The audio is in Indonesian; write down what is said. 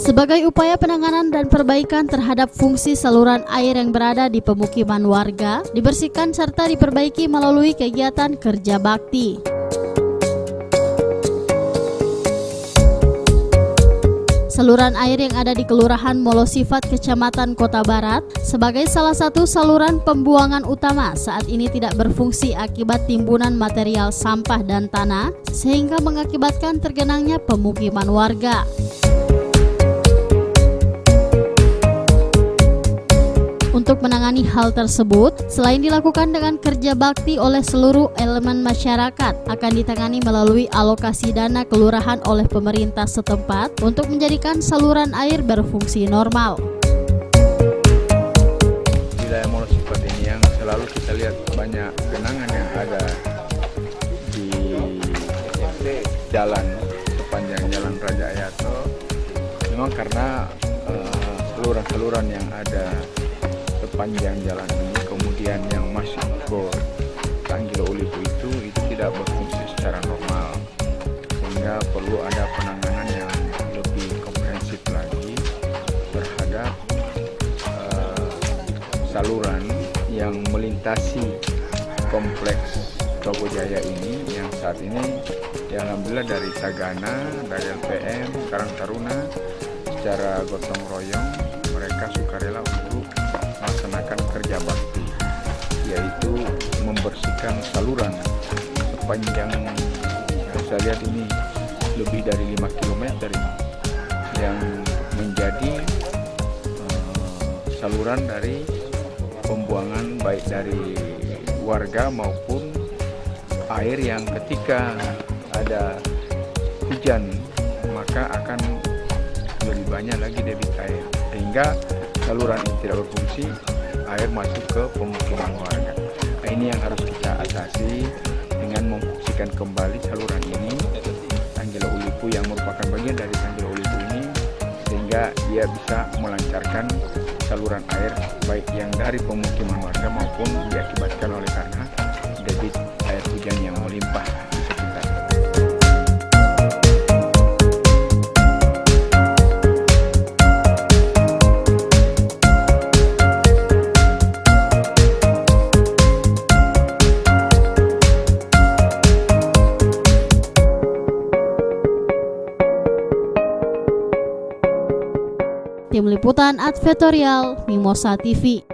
Sebagai upaya penanganan dan perbaikan terhadap fungsi saluran air yang berada di pemukiman warga, dibersihkan serta diperbaiki melalui kegiatan kerja bakti. Saluran air yang ada di Kelurahan Molosifat, Kecamatan Kota Barat, sebagai salah satu saluran pembuangan utama saat ini tidak berfungsi akibat timbunan material sampah dan tanah, sehingga mengakibatkan tergenangnya pemukiman warga. Untuk menangani hal tersebut, selain dilakukan dengan kerja bakti oleh seluruh elemen masyarakat, akan ditangani melalui alokasi dana kelurahan oleh pemerintah setempat untuk menjadikan saluran air berfungsi normal. Wilayah Molosifat ini yang selalu kita lihat banyak genangan yang ada di jalan sepanjang Jalan Raja Ayato, memang karena saluran-saluran yang ada sepanjang jalan ini, kemudian yang masuk ke Tanggilo Ulipu itu tidak berfungsi secara normal, sehingga perlu ada penanganan yang lebih komprehensif lagi terhadap saluran yang melintasi kompleks Togo Jaya ini, yang saat ini ya alhamdulillah dari Tagana, dari LPM, Karang Taruna secara gotong royong mereka sukarela untuk melaksanakan kerja bakti, yaitu membersihkan saluran sepanjang, saya lihat ini lebih dari 5 km ini, yang menjadi saluran dari pembuangan baik dari warga maupun air yang ketika ada hujan maka akan lebih banyak lagi debit air, sehingga saluran ini tidak berfungsi, air masuk ke pemukiman warga. Nah, ini yang harus kita atasi dengan memfungsikan kembali saluran ini, Tanggilo Ulipu yang merupakan bagian dari Tanggilo Ulipu ini, sehingga dia bisa melancarkan saluran air baik yang dari pemukiman warga maupun diakibatkan oleh karena debit air hujan yang melimpah di sekitar. Tim Liputan Advertorial Mimosa TV.